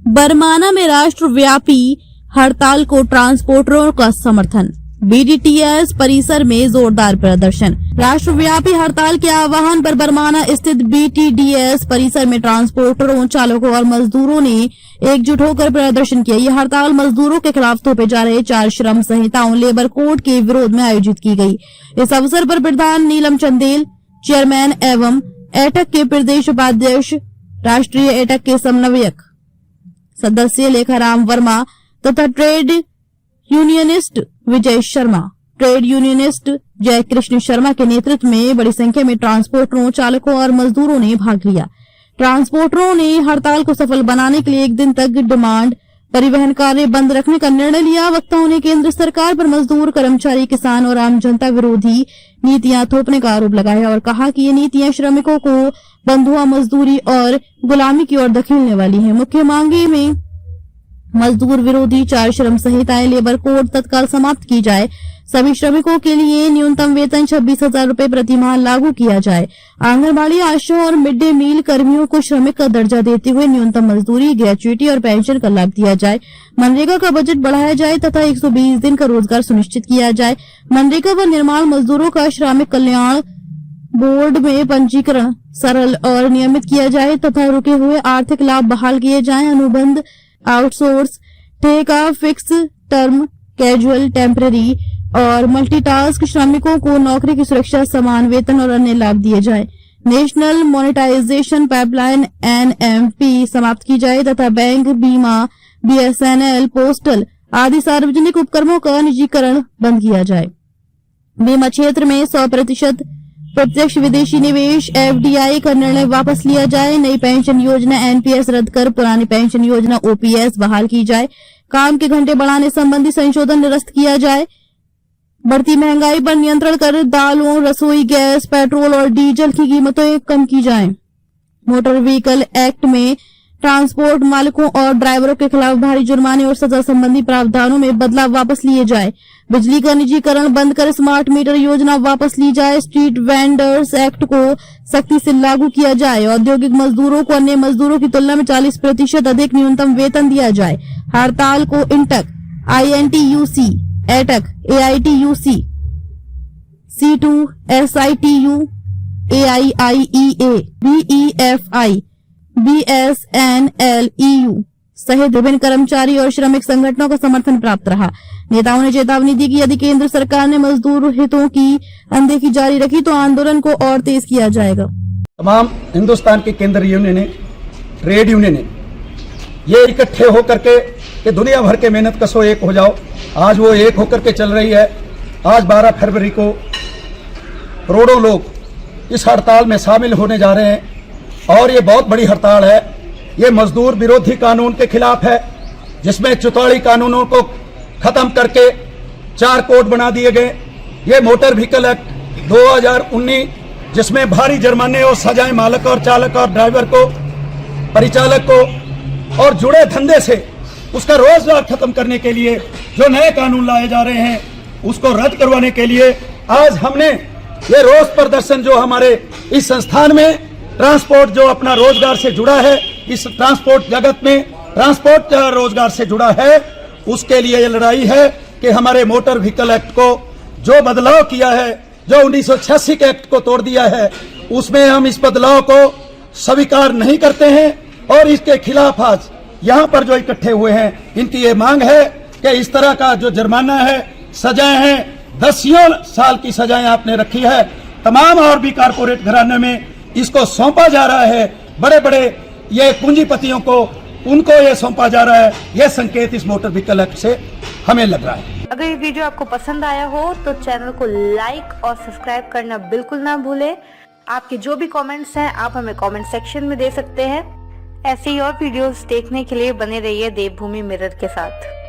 बरमाना में राष्ट्रव्यापी हड़ताल को ट्रांसपोर्टरों का समर्थन। बीडीटीएस परिसर में जोरदार प्रदर्शन। राष्ट्रव्यापी हड़ताल के आह्वान पर बरमाना स्थित बीटीडीएस परिसर में ट्रांसपोर्टरों, चालकों और मजदूरों ने एकजुट होकर प्रदर्शन किया। यह हड़ताल मजदूरों के खिलाफ थोपे जा रहे 4 श्रम संहिताओं लेबर कोड के विरोध में आयोजित की गई। इस अवसर पर प्रधान नीलम चंदेल, चेयरमैन एवं एटक के प्रदेश उपाध्यक्ष, राष्ट्रीय एटक के समन्वयक सदस्य लेखाराम वर्मा तथा trade unionist Vijay Sharma, trade unionist जय कृष्ण शर्मा के नेतृत्व में बड़ी संख्या में ट्रांसपोर्टरों, चालकों और मजदूरों ने भाग लिया। ट्रांसपोर्टरों ने हड़ताल को सफल बनाने के लिए एक दिन तक डिमांड परिवहन कार्य बंद रखने का निर्णय लिया। वक्ताओं ने केंद्र सरकार पर मजदूर, कर्मचारी, किसान और आम जनता विरोधी नीतियां थोपने का आरोप लगाया और कहा कि ये नीतियां श्रमिकों को बंधुआ मजदूरी और गुलामी की ओर धकेलने वाली हैं। मुख्य मांगे में मजदूर विरोधी 4 श्रम संहिताएं, लेबर कोड तत्काल समाप्त की जाए, सभी श्रमिकों के लिए न्यूनतम वेतन 26,000 रूपये प्रति माह लागू किया जाए, आंगनबाड़ी, आशा और मिड डे मील कर्मियों को श्रमिक का दर्जा देते हुए न्यूनतम मजदूरी, ग्रेच्युटी और पेंशन का लाभ दिया जाए, मनरेगा का बजट बढ़ाया जाए तथा 120 दिन का रोजगार सुनिश्चित किया जाए। मनरेगा व निर्माण मजदूरों का श्रमिक कल्याण बोर्ड में पंजीकरण सरल और नियमित किया जाए तथा रुके हुए आर्थिक लाभ बहाल किए जाए। अनुबंध, आउटसोर्स, ठेका, फिक्स टर्म, कैजुअल, टेम्पररी और मल्टीटास्क श्रमिकों को नौकरी की सुरक्षा, समान वेतन और अन्य लाभ दिए जाए। नेशनल मोनेटाइजेशन पाइपलाइन NMP समाप्त की जाए तथा बैंक, बीमा, BSNL, पोस्टल आदि सार्वजनिक उपक्रमों का निजीकरण बंद किया जाए। बीमा क्षेत्र में 100% प्रत्यक्ष विदेशी निवेश FDI का निर्णय वापस लिया जाए। नई पेंशन योजना NPS रद्द कर पुरानी पेंशन योजना OPS बहाल की जाए। काम के घंटे बढ़ाने संबंधी संशोधन निरस्त किया जाए। बढ़ती महंगाई पर नियंत्रण कर दालों, रसोई गैस, पेट्रोल और डीजल की कीमतें कम की जाएं। मोटर व्हीकल एक्ट में ट्रांसपोर्ट मालिकों और ड्राइवरों के खिलाफ भारी जुर्माने और सजा संबंधी प्रावधानों में बदलाव वापस लिए जाए। बिजली का निजीकरण बंद कर स्मार्ट मीटर योजना वापस ली जाए। स्ट्रीट वेंडर्स एक्ट को सख्ती से लागू किया जाए। औद्योगिक मजदूरों को अन्य मजदूरों की तुलना में 40% अधिक न्यूनतम वेतन दिया जाए। हड़ताल को INTUC, INTUC, AITUC, AITUC, C2, SITU, AIIEA, BEFI, BSNLEU सहित विभिन्न कर्मचारी और श्रमिक संगठनों का समर्थन प्राप्त रहा। नेताओं ने चेतावनी दी कि यदि केंद्र सरकार ने मजदूर हितों की अनदेखी जारी रखी तो आंदोलन को और तेज किया जाएगा। तमाम हिंदुस्तान की केंद्रीय यूनियन, ट्रेड यूनियन ये इकट्ठे होकर के कि दुनिया भर के मेहनत कसो एक हो जाओ, आज वो एक होकर के चल रही है। आज 12 फरवरी को करोड़ों लोग इस हड़ताल में शामिल होने जा रहे हैं और ये बहुत बड़ी हड़ताल है। ये मजदूर विरोधी कानून के खिलाफ है, जिसमें चौताली कानूनों को खत्म करके 4 कोड बना दिए गए। ये मोटर व्हीकल एक्ट 2019, जिसमें भारी जुर्माने और सजाएं मालक और चालक और ड्राइवर को, परिचालक को और जुड़े धंधे से उसका रोजगार खत्म करने के लिए जो नए कानून लाए जा रहे हैं उसको रद्द करवाने के लिए आज हमने ये रोज प्रदर्शन जो हमारे इस संस्थान में ट्रांसपोर्ट जो अपना रोजगार से जुड़ा है, इस ट्रांसपोर्ट जगत में ट्रांसपोर्ट रोजगार से जुड़ा है, उसके लिए ये लड़ाई है कि हमारे मोटर व्हीकल एक्ट को जो बदलाव किया है, जो 1986 के एक्ट को तोड़ दिया है, उसमें हम इस बदलाव को स्वीकार नहीं करते हैं और इसके खिलाफ आज यहाँ पर जो इकट्ठे हुए हैं, इनकी ये मांग है कि इस तरह का जो जुर्माना है, सजाएं हैं, 10 साल की सजाएं आपने रखी है, तमाम और भी कारपोरेट घराने में इसको सौंपा जा रहा है। बड़े बड़े ये पूंजीपतियों को उनको ये सौंपा जा रहा है। ये संकेत इस मोटर व्हीकल एक्ट से हमें लग रहा है। अगर ये वीडियो आपको पसंद आया हो तो चैनल को लाइक और सब्सक्राइब करना बिल्कुल ना भूलें। आपके जो भी कमेंट्स हैं आप हमें कमेंट सेक्शन में दे सकते हैं। ऐसे ही और वीडियोस देखने के लिए बने रहिए देवभूमि मिरर के साथ।